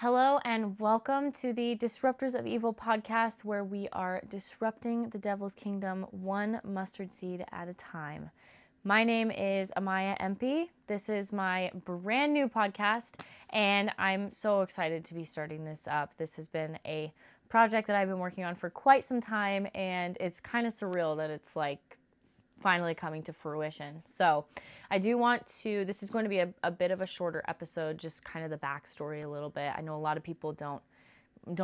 Hello and welcome to the Disruptors of Evil podcast, where we are disrupting the devil's kingdom one mustard seed at a time. My name is Amaya MP. This is my brand new podcast, and I'm so excited to be starting this up. This has been a project that I've been working on for quite some time, and it's kind of surreal that it's like finally coming to fruition. So I do want to, this is going to be a bit of a shorter episode, just kind of the backstory a little bit. I know a lot of people don't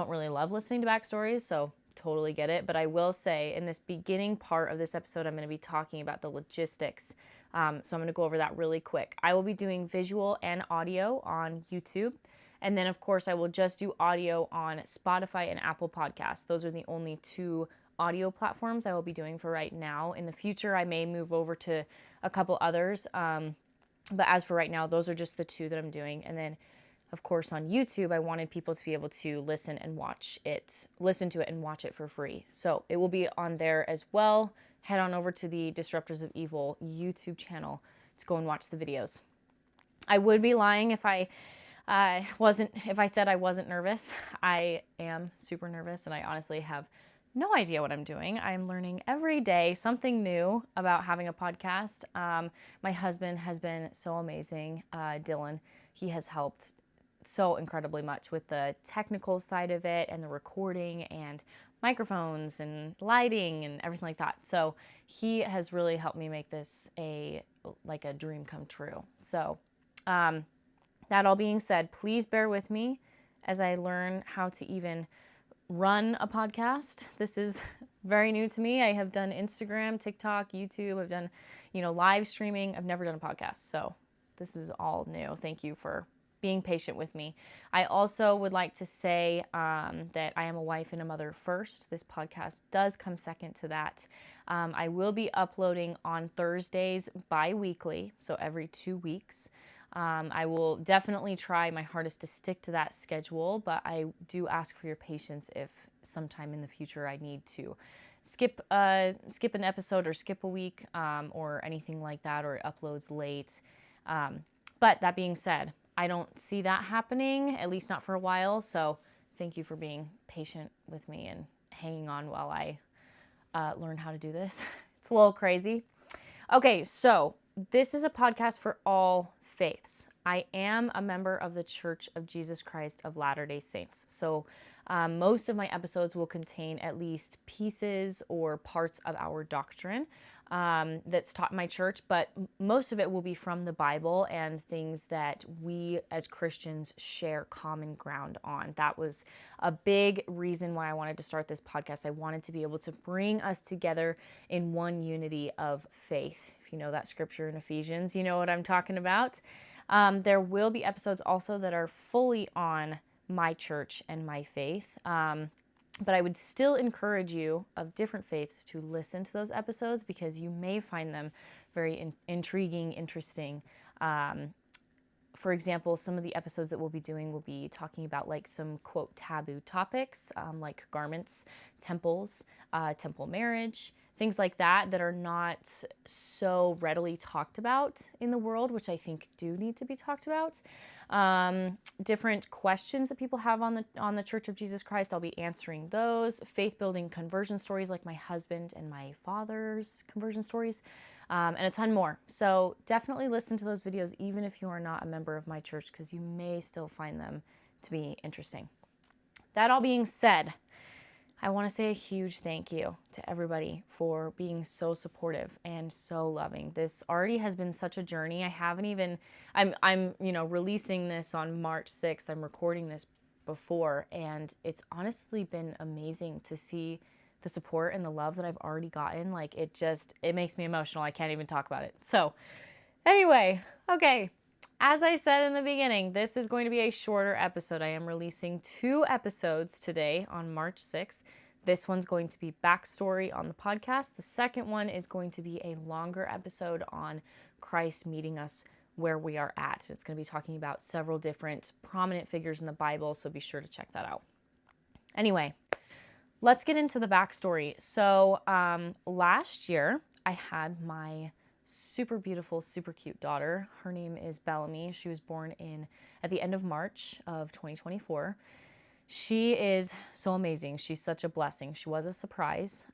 really love listening to backstories, so totally get it. But I will say in this beginning part of this episode, I'm going to be talking about the logistics. So I'm going to go over that really quick. I will be doing visual and audio on YouTube. And then, of course, I will just do audio on Spotify and Apple Podcasts. Those are the only two audio platforms I will be doing for right now. In the future, I may move over to a couple others. But as for right now, those are just the two that I'm doing. And then, of course, on YouTube, I wanted people to be able to listen to it and watch it for free. So it will be on there as well. Head on over to the Disruptors of Evil YouTube channel to go and watch the videos. I would be lying if I said I wasn't nervous. I am super nervous, and I honestly have no idea what I'm doing. I'm learning every day something new about having a podcast. My husband has been so amazing, Dylan. He has helped so incredibly much with the technical side of it and the recording and microphones and lighting and everything like that. So he has really helped me make this a dream come true. So that all being said, please bear with me as I learn how to even run a podcast. This is very new to me. I have done Instagram, TikTok, YouTube. I've done, live streaming. I've never done a podcast. So this is all new. Thank you for being patient with me. I also would like to say that I am a wife and a mother first. This podcast does come second to that. I will be uploading on Thursdays bi-weekly, so every 2 weeks. I will definitely try my hardest to stick to that schedule, but I do ask for your patience if sometime in the future I need to skip an episode or skip a week or anything like that, or it uploads late. But that being said, I don't see that happening, at least not for a while. So thank you for being patient with me and hanging on while I learn how to do this. It's a little crazy. Okay, so this is a podcast for all faiths. I am a member of the Church of Jesus Christ of Latter-day Saints. So most of my episodes will contain at least pieces or parts of our doctrine that's taught in my church, but most of it will be from the Bible and things that we as Christians share common ground on. That was a big reason why I wanted to start this podcast. I wanted to be able to bring us together in one unity of faith. If you know that scripture in Ephesians, you know what I'm talking about. There will be episodes also that are fully on my church and my faith. But I would still encourage you of different faiths to listen to those episodes because you may find them very intriguing, interesting. For example, some of the episodes that we'll be doing will be talking about like some quote taboo topics like garments, temples, temple marriage, things like that are not so readily talked about in the world, which I think do need to be talked about. Different questions that people have on the Church of Jesus Christ, I'll be answering those. Faith-building conversion stories like my husband and my father's conversion stories, and a ton more. So definitely listen to those videos even if you are not a member of my church, because you may still find them to be interesting. That all being said, I want to say a huge thank you to everybody for being so supportive and so loving. This already has been such a journey. I'm releasing this on March 6th. I'm recording this before, and it's honestly been amazing to see the support and the love that I've already gotten. Like it makes me emotional. I can't even talk about it. So anyway, okay. As I said in the beginning, this is going to be a shorter episode. I am releasing 2 episodes today on March 6th. This one's going to be backstory on the podcast. The second one is going to be a longer episode on Christ meeting us where we are at. It's going to be talking about several different prominent figures in the Bible, so be sure to check that out. Anyway, let's get into the backstory. So last year, I had my super beautiful, super cute daughter. Her name is Bellamy. She was born at the end of March of 2024. She is so amazing. She's such a blessing. She was a surprise.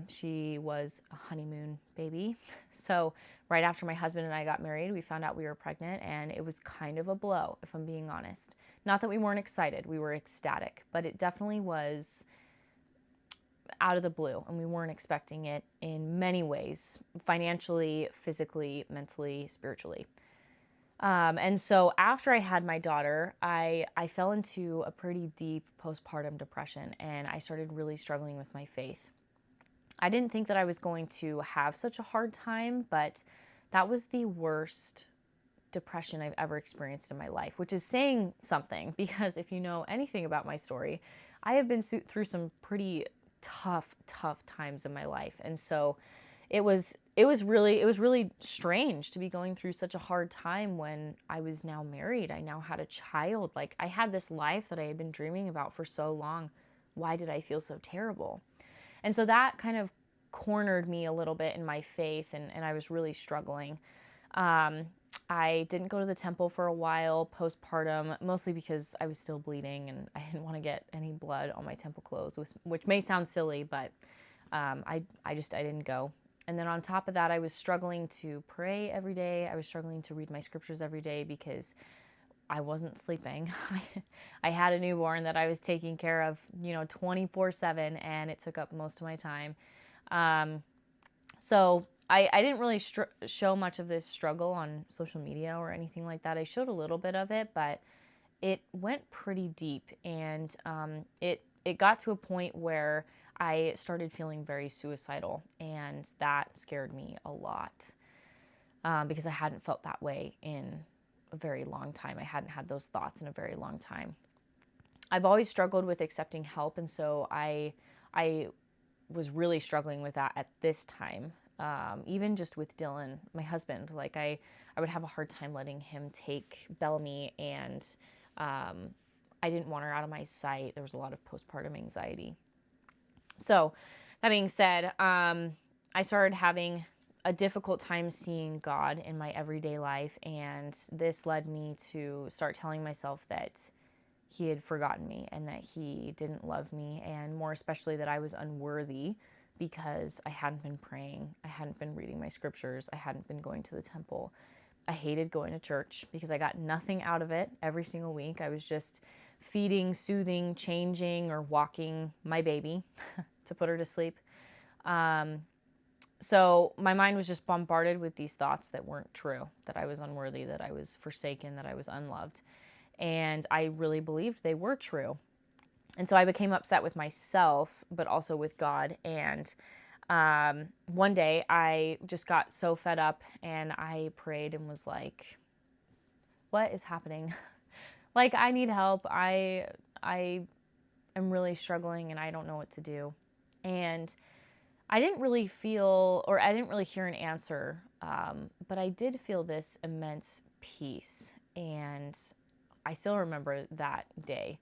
She was a honeymoon baby. So right after my husband and I got married, we found out we were pregnant, and it was kind of a blow, if I'm being honest. Not that we weren't excited, we were ecstatic, but it definitely was out of the blue, and we weren't expecting it in many ways, financially, physically, mentally, spiritually. And so after I had my daughter, I fell into a pretty deep postpartum depression, and I started really struggling with my faith. I didn't think that I was going to have such a hard time, but that was the worst depression I've ever experienced in my life, which is saying something, because if you know anything about my story, I have been through some pretty tough times in my life. And so it was really strange to be going through such a hard time when I was now married. I now had a child. Like, I had this life that I had been dreaming about for so long. Why did I feel so terrible? And so that kind of cornered me a little bit in my faith, and I was really struggling. I didn't go to the temple for a while postpartum, mostly because I was still bleeding and I didn't want to get any blood on my temple clothes, which may sound silly, but I didn't go. And then on top of that, I was struggling to pray every day. I was struggling to read my scriptures every day because I wasn't sleeping. I had a newborn that I was taking care of, 24/7, and it took up most of my time. So I didn't really show much of this struggle on social media or anything like that. I showed a little bit of it, but it went pretty deep, and it got to a point where I started feeling very suicidal, and that scared me a lot because I hadn't felt that way in a very long time. I hadn't had those thoughts in a very long time. I've always struggled with accepting help, and so I was really struggling with that at this time. Even just with Dylan, my husband, like I would have a hard time letting him take Bellamy, and I didn't want her out of my sight. There was a lot of postpartum anxiety. So that being said, I started having a difficult time seeing God in my everyday life, and this led me to start telling myself that he had forgotten me and that he didn't love me, and more especially that I was unworthy because I hadn't been praying, I hadn't been reading my scriptures, I hadn't been going to the temple. I hated going to church because I got nothing out of it every single week. I was just feeding, soothing, changing, or walking my baby to put her to sleep. So my mind was just bombarded with these thoughts that weren't true, that I was unworthy, that I was forsaken, that I was unloved. And I really believed they were true. And so I became upset with myself, but also with God. And one day I just got so fed up, and I prayed and was like, what is happening? Like, I need help. I am really struggling, and I don't know what to do. And I didn't really feel, or I didn't really hear an answer, but I did feel this immense peace. And I still remember that day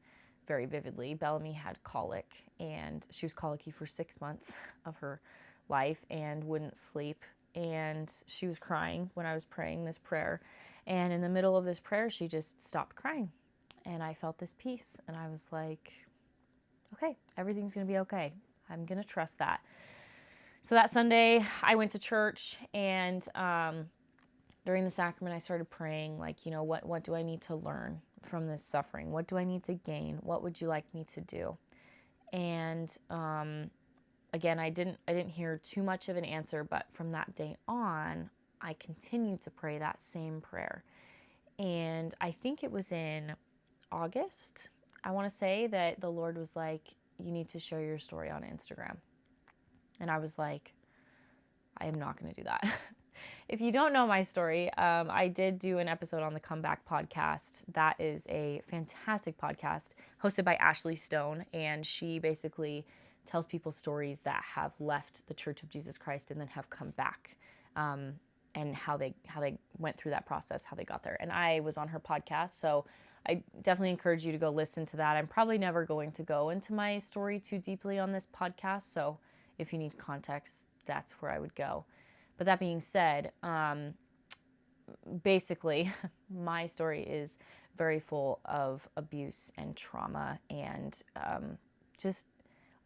very vividly. Bellamy had colic, and she was colicky for 6 months of her life and wouldn't sleep. And she was crying when I was praying this prayer. And in the middle of this prayer, she just stopped crying. And I felt this peace. And I was like, okay, everything's going to be okay. I'm going to trust that. So that Sunday, I went to church, and during the sacrament, I started praying, like, what do I need to learn from this suffering? What do I need to gain? What would you like me to do? And again, I didn't hear too much of an answer, but from that day on, I continued to pray that same prayer. And I think it was in August, I want to say, that the Lord was like, you need to share your story on Instagram. And I was like, I am not going to do that. If you don't know my story, I did do an episode on the Comeback podcast. That is a fantastic podcast hosted by Ashley Stone, and she basically tells people stories that have left the Church of Jesus Christ and then have come back, and how they went through that process, how they got there. And I was on her podcast, so I definitely encourage you to go listen to that. I'm probably never going to go into my story too deeply on this podcast, so if you need context, that's where I would go. But that being said, basically, my story is very full of abuse and trauma and just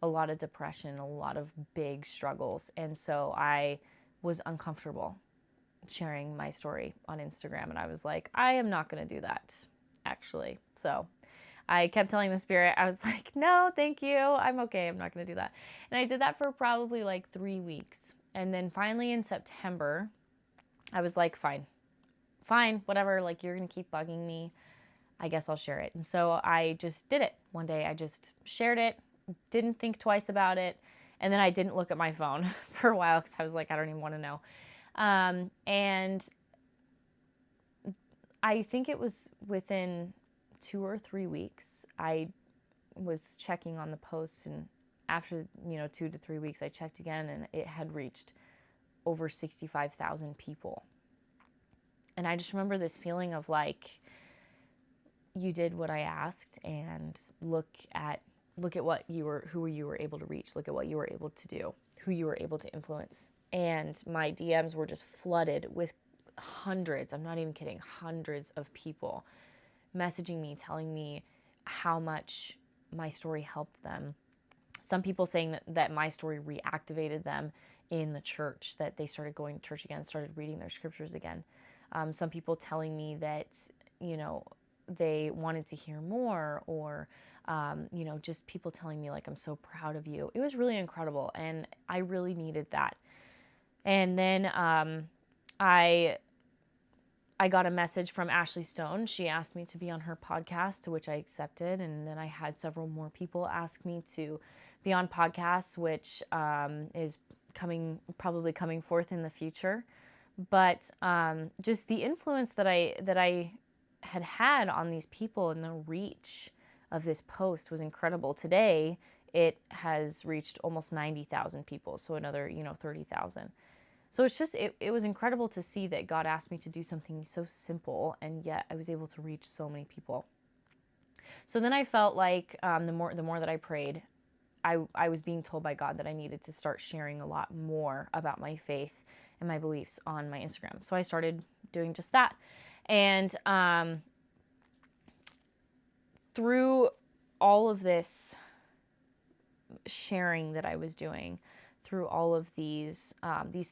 a lot of depression, a lot of big struggles. And so I was uncomfortable sharing my story on Instagram. And I was like, I am not going to do that, actually. So I kept telling the Spirit, I was like, no, thank you. I'm okay. I'm not going to do that. And I did that for probably like 3 weeks. And then finally in September, I was like, fine, whatever. Like, you're going to keep bugging me. I guess I'll share it. And so I just did it. One day I just shared it, didn't think twice about it. And then I didn't look at my phone for a while because I was like, I don't even want to know. And I think it was within 2 or 3 weeks, I was checking on the posts, and after 2 to 3 weeks, I checked again, and it had reached over 65,000 people. And I just remember this feeling of like, you did what I asked, and look at what who you were able to reach. Look at what you were able to do, who you were able to influence. And my DMs were just flooded with hundreds, I'm not even kidding, hundreds of people messaging me, telling me how much my story helped them. Some people saying that my story reactivated them in the church, that they started going to church again, started reading their scriptures again. Some people telling me that, they wanted to hear more, or, just people telling me like, I'm so proud of you. It was really incredible. And I really needed that. And then I got a message from Ashley Stone. She asked me to be on her podcast, to which I accepted. And then I had several more people ask me to be on podcasts, which is probably coming forth in the future. But just the influence that I had on these people, and the reach of this post was incredible. Today, it has reached almost 90,000 people, so another 30,000. So it's just, it was incredible to see that God asked me to do something so simple, and yet I was able to reach so many people. So then I felt like the more that I prayed, I was being told by God that I needed to start sharing a lot more about my faith and my beliefs on my Instagram. So I started doing just that. And through all of this sharing that I was doing, through all of these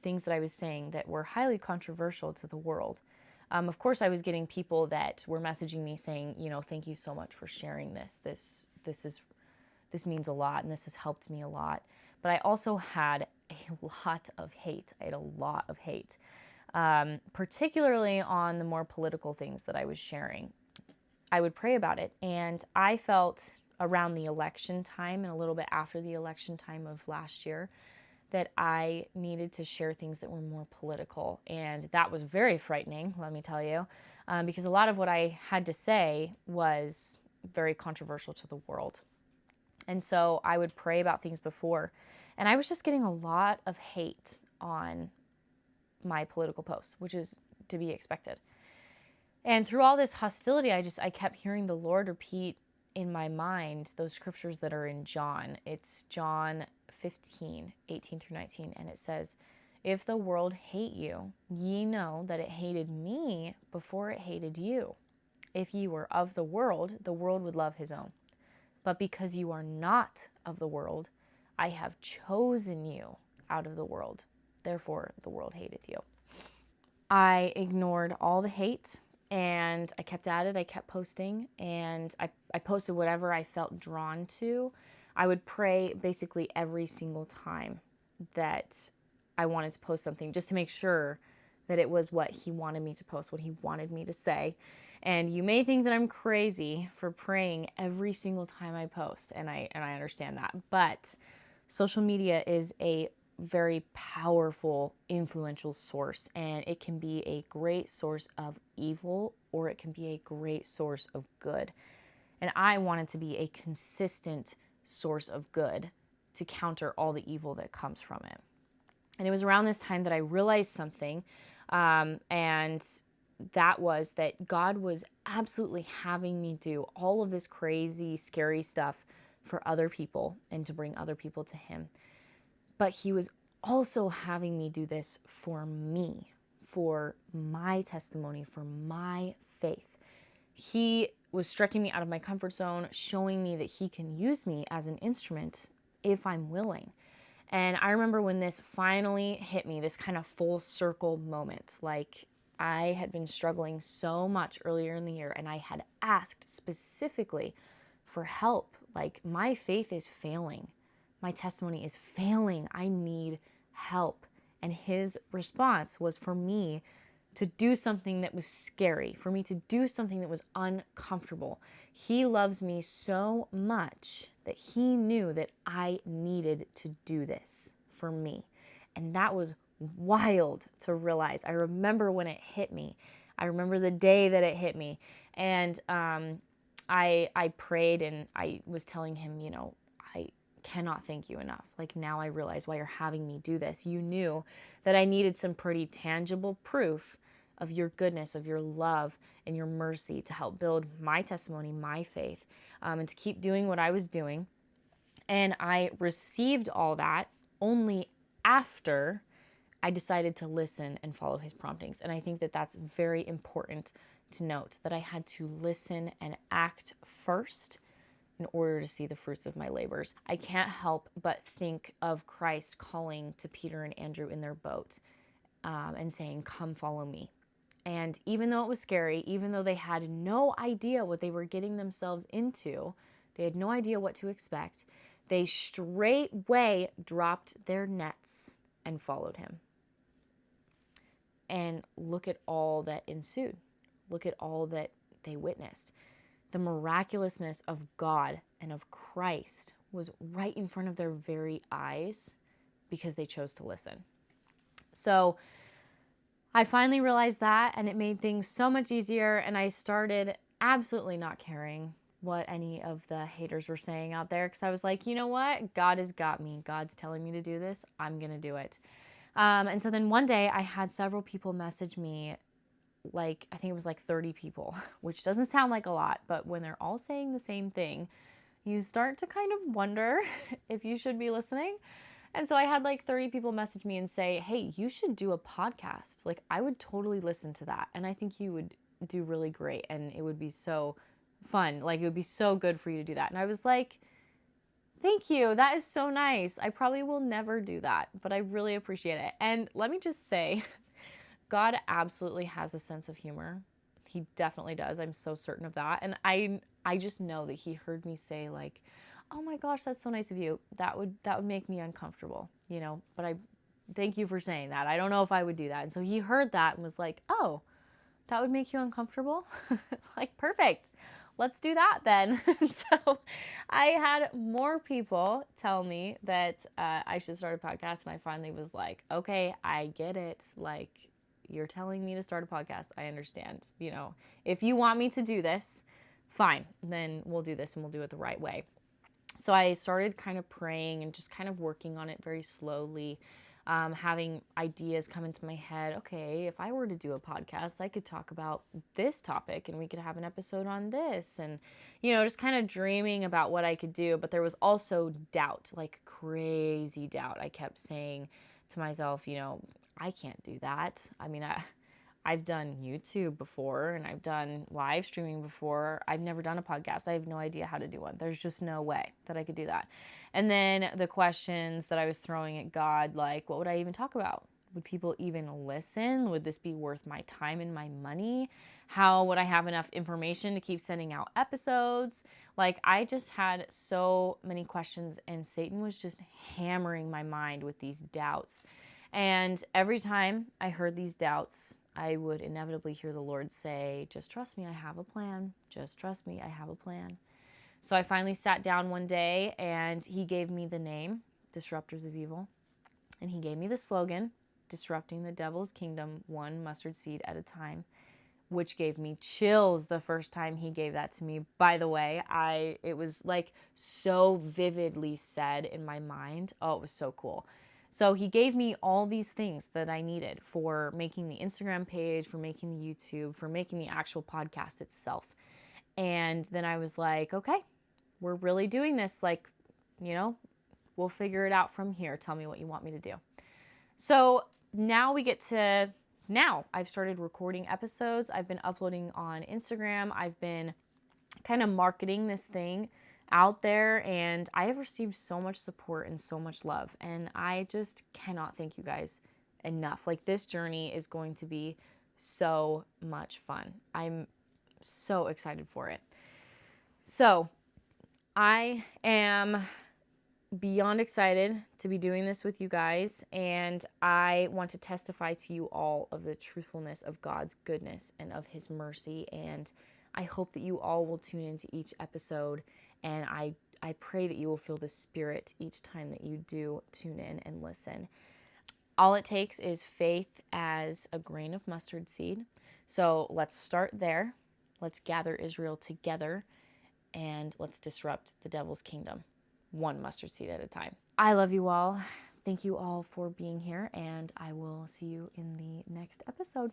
things that I was saying that were highly controversial to the world, of course I was getting people that were messaging me saying, thank you so much for sharing this. This means a lot, and this has helped me a lot. But I also had a lot of hate. I had a lot of hate, particularly on the more political things that I was sharing. I would pray about it, and I felt around the election time and a little bit after the election time of last year that I needed to share things that were more political. And that was very frightening, let me tell you, because a lot of what I had to say was very controversial to the world. And so I would pray about things before, and I was just getting a lot of hate on my political posts, which is to be expected. And through all this hostility, I kept hearing the Lord repeat in my mind those scriptures that are in John. It's John 15, 18 through 19, and it says, if the world hate you, ye know that it hated me before it hated you. If ye were of the world would love his own. But because you are not of the world, I have chosen you out of the world. Therefore, the world hateth you. I ignored all the hate, and I kept at it. I kept posting, and I posted whatever I felt drawn to. I would pray basically every single time that I wanted to post something, just to make sure that it was what he wanted me to post, what he wanted me to say. And you may think that I'm crazy for praying every single time I post, and I understand that. But social media is a very powerful, influential source, and it can be a great source of evil, or it can be a great source of good. And I wanted to be a consistent source of good to counter all the evil that comes from it. And it was around this time that I realized something, and that was that God was absolutely having me do all of this crazy, scary stuff for other people and to bring other people to him. But he was also having me do this for me, for my testimony, for my faith. He was stretching me out of my comfort zone, showing me that he can use me as an instrument if I'm willing. And I remember when this finally hit me, this kind of full circle moment, like I had been struggling so much earlier in the year, and I had asked specifically for help. Like, my faith is failing. My testimony is failing. I need help. And his response was for me to do something that was scary, for me to do something that was uncomfortable. He loves me so much that he knew that I needed to do this for me. And that was wild to realize. I remember when it hit me. I remember the day that it hit me. And I prayed, and I was telling him, I cannot thank you enough. Like, now I realize why you're having me do this. You knew that I needed some pretty tangible proof of your goodness, of your love and your mercy to help build my testimony, my faith, and to keep doing what I was doing. And I received all that only after I decided to listen and follow his promptings. And I think that that's very important to note, that I had to listen and act first in order to see the fruits of my labors. I can't help but think of Christ calling to Peter and Andrew in their boat and saying, "Come follow me." And even though it was scary, even though they had no idea what they were getting themselves into, they had no idea what to expect, they straightway dropped their nets and followed him. And look at all that ensued. Look at all that they witnessed. The miraculousness of God and of Christ was right in front of their very eyes because they chose to listen. So I finally realized that, and it made things so much easier, and I started absolutely not caring what any of the haters were saying out there, because I was like, you know what? God has got me. God's telling me to do this. I'm going to do it. And so then one day I had several people message me, like, I think it was like 30 people, which doesn't sound like a lot, but when they're all saying the same thing, you start to kind of wonder if you should be listening. And so I had like 30 people message me and say, "Hey, you should do a podcast. Like, I would totally listen to that. And I think you would do really great. And it would be so fun. Like, it would be so good for you to do that." And I was like, "Thank you. That is so nice. I probably will never do that, but I really appreciate it." And let me just say, God absolutely has a sense of humor. He definitely does. I'm so certain of that. And I just know that he heard me say, like, "Oh my gosh, that's so nice of you." That would make me uncomfortable, but I thank you for saying that. I don't know if I would do that. And so he heard that and was like, "Oh, that would make you uncomfortable?" Like, perfect. Let's do that then. So I had more people tell me that I should start a podcast. And I finally was like, okay, I get it. Like, you're telling me to start a podcast. I understand. If you want me to do this, fine. Then we'll do this, and we'll do it the right way. So I started kind of praying and just kind of working on it very slowly, having ideas come into my head. Okay, if I were to do a podcast, I could talk about this topic, and we could have an episode on this, and, just kind of dreaming about what I could do. But there was also doubt, like crazy doubt. I kept saying to myself, I can't do that. I mean, I've done YouTube before, and I've done live streaming before. I've never done a podcast. I have no idea how to do one. There's just no way that I could do that. And then the questions that I was throwing at God, like, what would I even talk about? Would people even listen? Would this be worth my time and my money? How would I have enough information to keep sending out episodes? Like, I just had so many questions, and Satan was just hammering my mind with these doubts. And every time I heard these doubts, I would inevitably hear the Lord say, "Just trust me, I have a plan. Just trust me, I have a plan." So I finally sat down one day, and he gave me the name, Disruptors of Evil. And he gave me the slogan, "Disrupting the Devil's Kingdom, one mustard seed at a time," which gave me chills the first time he gave that to me. By the way, it was like so vividly said in my mind. Oh, it was so cool. So he gave me all these things that I needed for making the Instagram page, for making the YouTube, for making the actual podcast itself. And then I was like, okay, we're really doing this. Like, we'll figure it out from here. Tell me what you want me to do. So now I've started recording episodes. I've been uploading on Instagram. I've been kind of marketing this thing out there, and I have received so much support and so much love. And I just cannot thank you guys enough. Like, this journey is going to be so much fun. I'm so excited for it. So I am beyond excited to be doing this with you guys, and I want to testify to you all of the truthfulness of God's goodness and of his mercy, and I hope that you all will tune into each episode, and I pray that you will feel the Spirit each time that you do tune in and listen. All it takes is faith as a grain of mustard seed. So let's start there. Let's gather Israel together, and let's disrupt the devil's kingdom, one mustard seed at a time. I love you all. Thank you all for being here, and I will see you in the next episode.